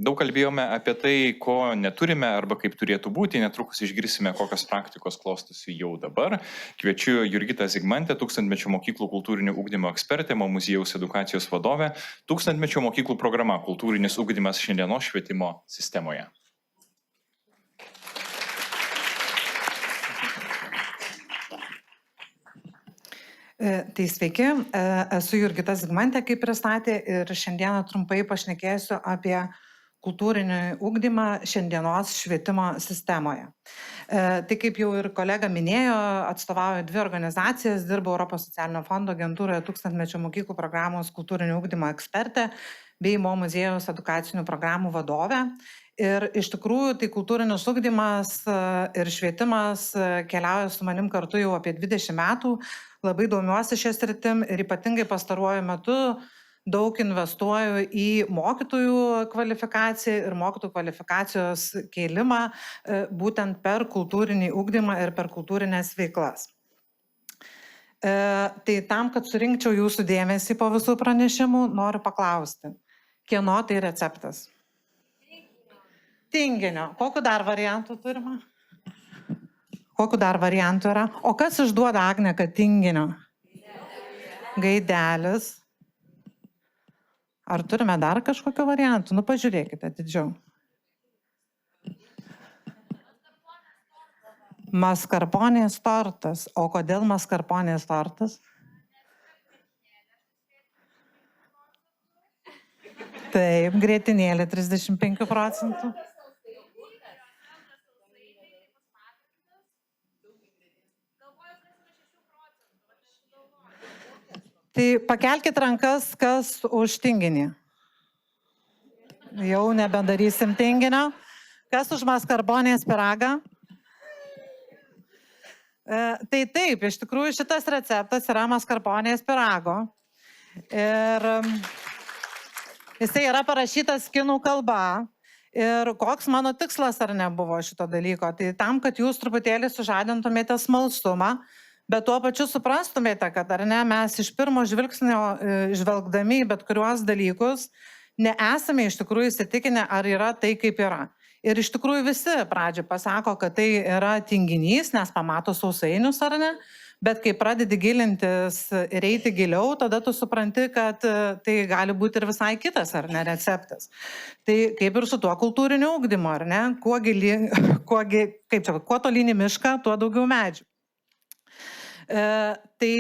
Daug kalbėjome apie tai, ko neturime arba kaip turėtų būti, netrukus išgirsime, kokios praktikos klostosi jau dabar. Kviečiu Jurgitą Zigmantę, Tūkstantmečio mokyklų kultūrinio ugdymo ekspertę, Mo muziejaus edukacijos vadovę, Tūkstantmečio mokyklų programa Kultūrinis ugdymas šiandienos švietimo sistemoje. Tai sveiki, esu Jurgita Zigmantė, kaip pristatė, ir šiandieną trumpai pašnekėsiu apie kultūrinį ugdymą šiandienos švietimo sistemoje. Tai kaip jau ir kolega minėjo, atstovauju dvi organizacijas, dirbu Europos socialinio fondo agentūroje Tūkstantmečio mokyklų programos kultūrinio ugdymo ekspertė bei Mo muziejaus edukacinių programų vadovė. Ir iš tikrųjų tai kultūrinis ugdymas ir švietimas keliauja su manim kartu jau apie 20 metų. Labai domiuosi šią sritim ir ypatingai pastaruoju metu daug investuoju į mokytojų kvalifikaciją ir mokytojų kvalifikacijos kėlimą būtent per kultūrinį ugdymą ir per kultūrinės veiklas. Tai tam, kad surinkčiau jūsų dėmesį po visų pranešimų, noriu paklausti, kieno tai receptas? Tinginio. Kokiu dar variantų turime? Kokiu dar variantų yra? O kas išduoda, Agne, kad tinginio? Gaidelis. Ar turime dar kažkokio variantų? Nu, pažiūrėkite atidžiau. Maskarponės tortas. O kodėl maskarponės tortas? Taip, grietinėlė 35%. Tai pakelkit rankas, kas už tinginį. Jau nebedarysim tinginio. Kas už maskarponės pyragą? Tai taip, iš tikrųjų šitas receptas yra maskarponės pyrago. Ir jisai yra parašytas kinų kalba. Ir koks mano tikslas ar nebuvo šito dalyko? Tai tam, kad jūs truputėlį sužadintumėte smalsumą, bet tuo pačiu suprastumėte, kad ar ne, mes iš pirmo žvilgsnio žvelgdami į bet kuriuos dalykus nesame iš tikrųjų įsitikinę, ar yra tai, kaip yra. Ir iš tikrųjų visi pradžioj pasako, kad tai yra tinginys, nes pamato sausainius ar ne, bet kai pradedi gilintis ir eiti giliau, tada tu supranti, kad tai gali būti ir visai kitas ar ne receptas. Tai kaip ir su tuo kultūriniu ugdymu, ar ne, kuo tolyn į mišką, tuo daugiau medžių. Tai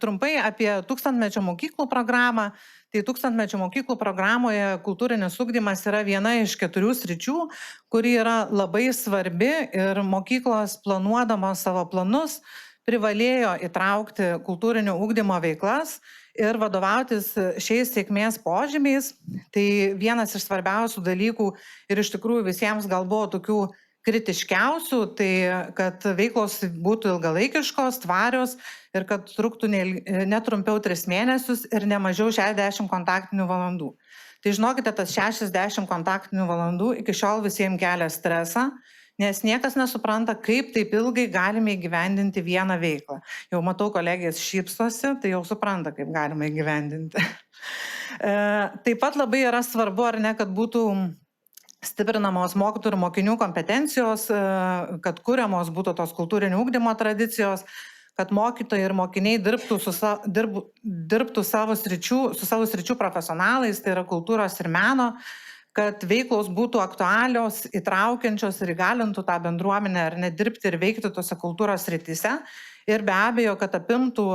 trumpai apie Tūkstantmečio mokyklų programą. Tai Tūkstantmečio mokyklų programoje kultūrinis ugdymas yra viena iš 4 sričių, kuri yra labai svarbi ir mokyklos planuodamos savo planus privalėjo įtraukti kultūrinio ugdymo veiklas ir vadovautis šiais sėkmės požymiais. Tai vienas iš svarbiausių dalykų ir iš tikrųjų visiems gal buvo tokių kritiškiausių, tai kad veiklos būtų ilgalaikiškos, tvarios ir kad truktų netrumpiau 3 mėnesius ir nemažiau 60 kontaktinių valandų. Tai žinokite, tas 60 kontaktinių valandų iki šiol visiems kelia stresą, nes niekas nesupranta, kaip taip ilgai galime įgyvendinti vieną veiklą. Jau matau, kolegės šypsosi, tai jau supranta, kaip galima įgyvendinti. Taip pat labai yra svarbu, ar ne, kad būtų stiprinamos mokytojų ir mokinių kompetencijos, kad kuriamos būtų tos kultūrinio ugdymo tradicijos, kad mokytojai ir mokiniai dirbtų su savo sričių profesionalais, tai yra kultūros ir meno, kad veiklos būtų aktualios, įtraukiančios ir įgalintų tą bendruomenę ar nedirbti ir veikti tose kultūros srityse. Ir be abejo, kad apimtų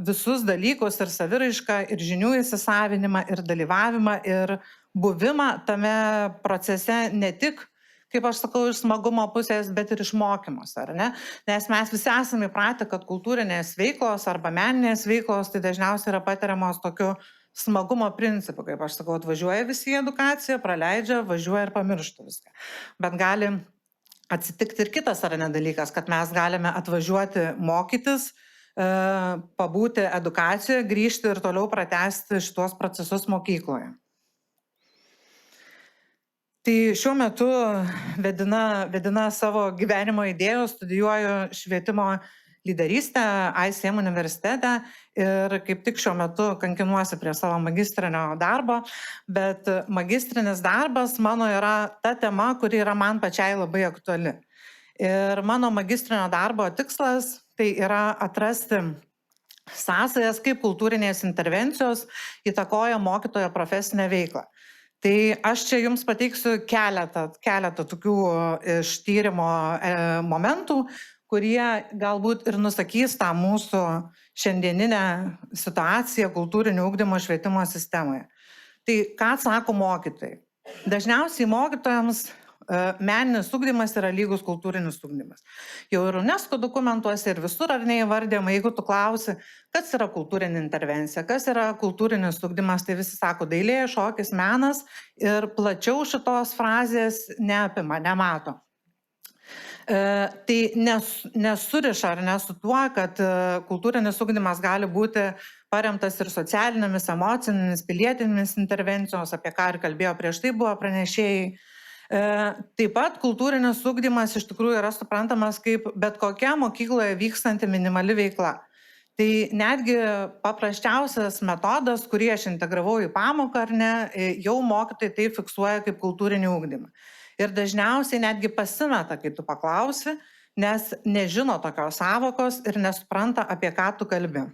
visus dalykus ir saviraišką, ir žinių įsisavinimą, ir dalyvavimą, ir buvimą tame procese ne tik, kaip aš sakau, iš smagumo pusės, bet ir iš mokymos, ar ne? Nes mes visi esame įpratę, kad kultūrinės veiklos arba meninės veiklos tai dažniausiai yra patiriamos tokiu smagumo principu, kaip aš sakau, atvažiuoja visi į edukaciją, praleidžia, važiuoja ir pamiršta viską. Bet gali atsitikti ir kitas ar ne dalykas, kad mes galime atvažiuoti mokytis, pabūti edukacijoje, grįžti ir toliau pratęsti šitos procesus mokykloje. Tai šiuo metu vedina savo gyvenimo idėjų, studijuoju švietimo lyderystę ICM universitete ir kaip tik šiuo metu kankinuosi prie savo magistrinio darbo, bet magistrinis darbas mano yra ta tema, kuri yra man pačiai labai aktuali. Ir mano magistrinio darbo tikslas tai yra atrasti sąsajas, kaip kultūrinės intervencijos įtakoja mokytojo profesinę veiklą. Tai aš čia jums pateiksiu keletą tokių iš tyrimo momentų, kurie galbūt ir nusakys tą mūsų šiandieninę situaciją kultūrinio ugdymo švietimo sistemoje. Tai ką sako mokytojai? Dažniausiai mokytojams meninis ugdymas yra lygus kultūrinis ugdymas. Jau ir UNESCO dokumentuose ir visur ar neįvardėma, jeigu tu klausi, kas yra kultūrinė intervencija, kas yra kultūrinis ugdymas, tai visi sako dailė, šokis, menas ir plačiau šitos frazės neapima, nemato. Tai nesuriša ar ne su tuo, kad kultūrinis ugdymas gali būti paremtas ir socialinėmis, emocinėmis, pilietinėmis intervencijos, apie ką ir kalbėjo prieš tai buvo pranešėjai. Taip pat kultūrinis ugdymas iš tikrųjų yra suprantamas kaip bet kokia mokykloje vykstanti minimali veikla. Tai netgi paprasčiausias metodas, kurį aš integravau į pamoką ar ne, jau mokytojai tai fiksuoja kaip kultūrinį ugdymą. Ir dažniausiai netgi pasimeta, kai tu paklausi, nes nežino tokios savokos ir nesupranta, apie ką tu kalbi.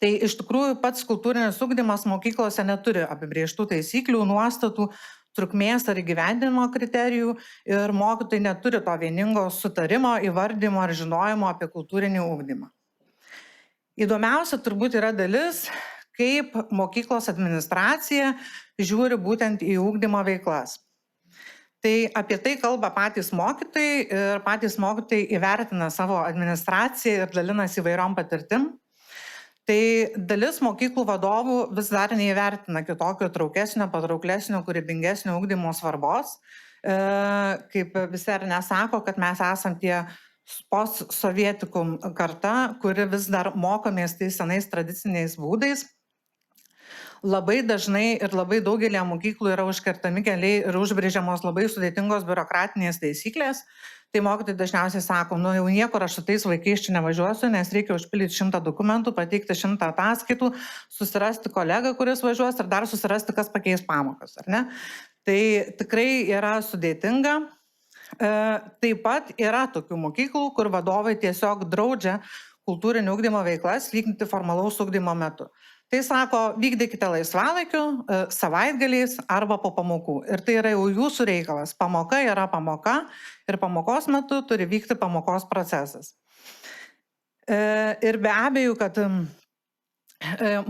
Tai iš tikrųjų pats kultūrinis ugdymas mokyklose neturi apibrėžtų taisyklių, nuostatų, trukmės ar įgyvendinimo kriterijų ir mokytojai neturi to vieningo sutarimo, įvardymo ar žinojimo apie kultūrinį ugdymą. Įdomiausia turbūt yra dalis, kaip mokyklos administracija žiūri būtent į ugdymo veiklas. Tai apie tai kalba patys mokytojai ir patys mokytojai įvertina savo administraciją ir dalinasi įvairiom patirtim. Tai dalis mokyklų vadovų vis dar neįvertina kitokio traukesnio, patrauklesnio, kūrybingesnio ugdymo svarbos. Kaip visi ar nesako, kad mes esam tie post-sovietikum karta, kuri vis dar mokomės tais senais tradiciniais būdais. Labai dažnai ir labai daugelį mokyklų yra užkertami keliai ir užbrėžiamos labai sudėtingos biurokratinės taisyklės. Tai mokytojai dažniausiai sako, nu jau niekur aš su tais vaikais čia nevažiuosiu, nes reikia užpildyti 100 dokumentų, pateikti 100 ataskaitų, susirasti kolegą, kuris važiuos ir dar susirasti, kas pakeis pamokas, ar ne? Tai tikrai yra sudėtinga. Taip pat yra tokių mokyklų, kur vadovai tiesiog draudžia kultūrinio ugdymo veiklas vykdyti formalaus ugdymo metu. Tai sako, vykdykite laisvalaikiu, savaitgaliais arba po pamokų. Ir tai yra jau jūsų reikalas. Pamoka yra pamoka ir pamokos metu turi vykti pamokos procesas. Ir be abejo, kad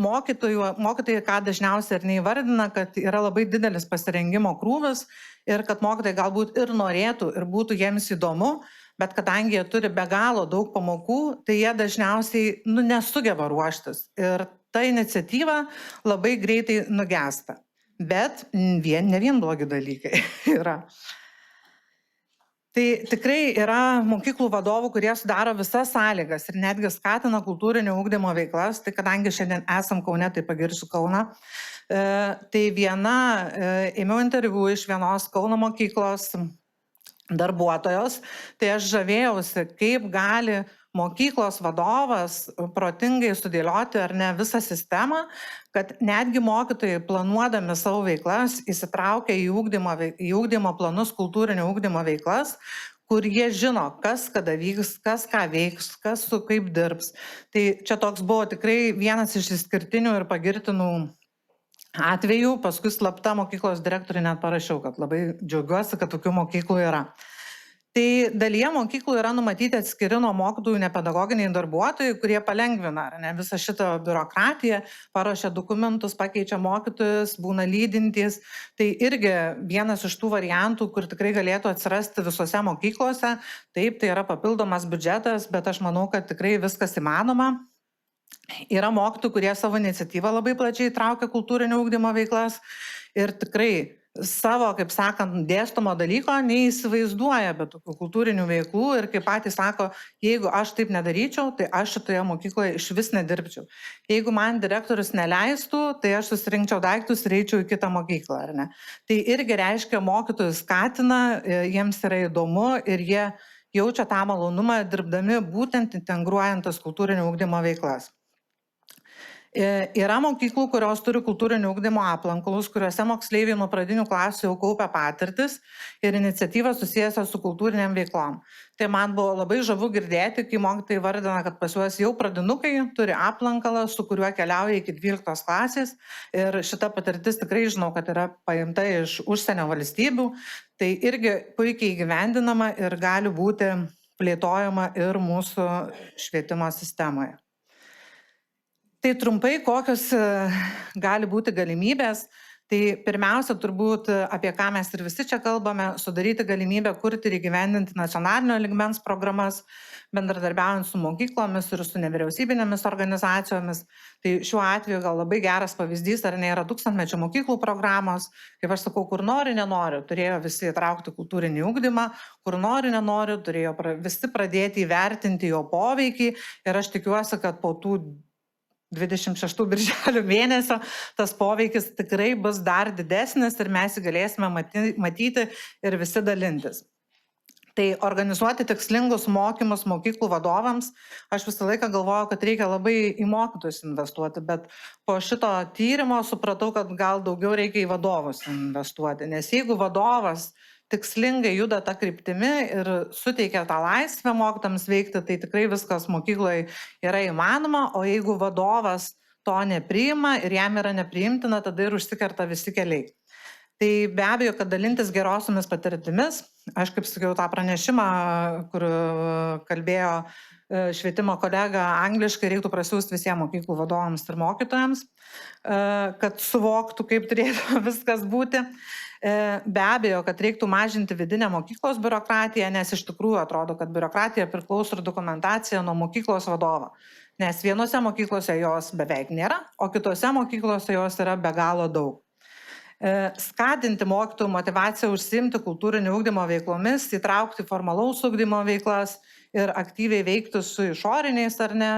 mokytojai, ką dažniausiai ir neįvardina, kad yra labai didelis pasirengimo krūvis ir kad mokytojai galbūt ir norėtų ir būtų jiems įdomu, bet kadangi jie turi be galo daug pamokų, tai jie dažniausiai nesugeba ruoštis. Ir ta iniciatyva labai greitai nugesta. Bet ne vien blogi dalykai yra. Tai tikrai yra mokyklų vadovų, kurie sudaro visas sąlygas ir netgi skatina kultūrinio ugdymo veiklas. Tai kadangi šiandien esam Kaune, tai pagirsiu Kauną. Tai ėmiau interviu iš vienos Kauno mokyklos darbuotojos, tai aš žavėjausi, kaip gali mokyklos vadovas protingai sudėlioti ar ne visą sistemą, kad netgi mokytojai planuodami savo veiklas įsitraukia į ugdymo planus, kultūrinio ugdymo veiklas, kur jie žino, kas kada vyks, kas ką veiks, kas su kaip dirbs. Tai čia toks buvo tikrai vienas iš išskirtinių ir pagirtinų atvejų, paskui slapta mokyklos direktoriui net parašiau, kad labai džiaugiuosi, kad tokių mokyklų yra. Tai dalyje mokyklų yra numatyti atskiri nuo mokytojų nepedagoginiai darbuotojai, kurie palengvina visą šitą biurokratiją, paruošia dokumentus, pakeičia mokytojus, būna lydintys. Tai irgi vienas iš tų variantų, kur tikrai galėtų atsirasti visose mokyklose. Taip, tai yra papildomas biudžetas, bet aš manau, kad tikrai viskas įmanoma. Yra mokytojų, kurie savo iniciatyvą labai plačiai traukia kultūrinio ugdymo veiklas ir tikrai savo, kaip sakant, dėstomo dalyko neįsivaizduoja be tokių kultūrinių veiklų ir kaip patys sako, jeigu aš taip nedaryčiau, tai aš šitoje mokykloje iš vis nedirbčiau. Jeigu man direktorius neleistų, tai aš susirinkčiau daiktus ir eičiau į kitą mokyklą, ar ne? Tai irgi reiškia, mokytojus skatina, jiems yra įdomu ir jie jaučia tą malonumą dirbdami būtent integruojantis kultūrinio ugdymo veiklas. Yra mokyklų, kurios turi kultūrinio ugdymo aplankalus, kuriuose moksleiviai nuo pradinių klasių jau kaupia patirtis ir iniciatyvas susijęs su kultūriniam veiklom. Tai man buvo labai žavu girdėti, kai mokytojai vardina, kad pas juos jau pradinukai turi aplankalą, su kuriuo keliauja iki 12 klasės. Ir šita patirtis tikrai žinau, kad yra paimta iš užsienio valstybių. Tai irgi puikiai įgyvendinama ir gali būti plėtojama ir mūsų švietimo sistemoje. Tai trumpai, kokios gali būti galimybės. Tai pirmiausia, turbūt, apie ką mes ir visi čia kalbame, sudaryti galimybę kurti ir įgyvendinti nacionalinio lygmens programas, bendradarbiaujant su mokyklomis ir su nevyriausybinėmis organizacijomis. Tai šiuo atveju gal labai geras pavyzdys, ar ne, yra 1000-mečio mokyklų programos. Kaip aš sakau, kur nori, nenori, turėjo visi įtraukti kultūrinį ugdymą, kur nori, nenori, turėjo visi pradėti įvertinti jo poveikį. Ir aš tikiuosi, kad po tų 26 birželio mėnesio tas poveikis tikrai bus dar didesnis ir mes jį galėsime matyti ir visi dalintis. Tai organizuoti tikslingus mokymus mokyklų vadovams, aš visą laiką galvojau, kad reikia labai į mokytojus investuoti, bet po šito tyrimo supratau, kad gal daugiau reikia į vadovus investuoti, nes jeigu vadovas tikslingai juda tą kryptimi ir suteikia tą laisvę mokytojams veikti, tai tikrai viskas mokykloje yra įmanoma, o jeigu vadovas to nepriima ir jam yra nepriimtina, tada ir užsikerta visi keliai. Tai be abejo, kad dalintis gerosiomis patirtimis, aš kaip sakiau tą pranešimą, kur kalbėjo švietimo kolega angliškai, reiktų prasiųsti visiems mokyklų vadovams ir mokytojams, kad suvoktų, kaip turėtų viskas būti. Be abejo, kad reiktų mažinti vidinę mokyklos biurokratiją, nes iš tikrųjų atrodo, kad biurokratija priklauso ir dokumentacija nuo mokyklos vadovo. Nes vienose mokyklose jos beveik nėra, o kitose mokyklose jos yra be galo daug. Skatinti mokytojų motivaciją užsiimti kultūrinio ugdymo veiklomis, įtraukti formalaus ugdymo veiklas ir aktyviai veikti su išoriniais ar ne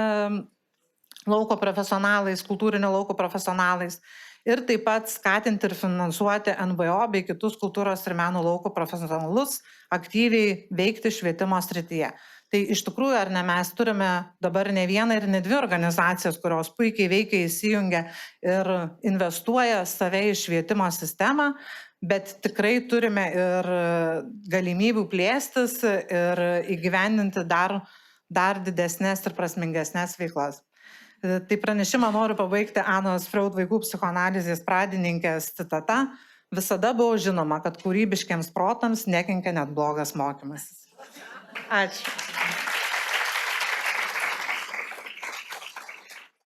lauko profesionalais, kultūrinio lauko profesionalais. Ir taip pat skatinti ir finansuoti NVO bei kitus kultūros ir meno lauko profesionalus aktyviai veikti švietimo srityje. Tai iš tikrųjų, ar ne, mes turime dabar ne vieną ir ne dvi organizacijas, kurios puikiai veikia, įsijungia ir investuoja save į švietimo sistemą, bet tikrai turime ir galimybių plėstis ir įgyvendinti dar didesnės ir prasmingesnės veiklas. Tai pranešimą noriu pabaigti Anos Freud vaikų psichoanalizės pradininkės citata. Visada buvo žinoma, kad kūrybiškiams protams nekenkia net blogas mokymasis. Ačiū.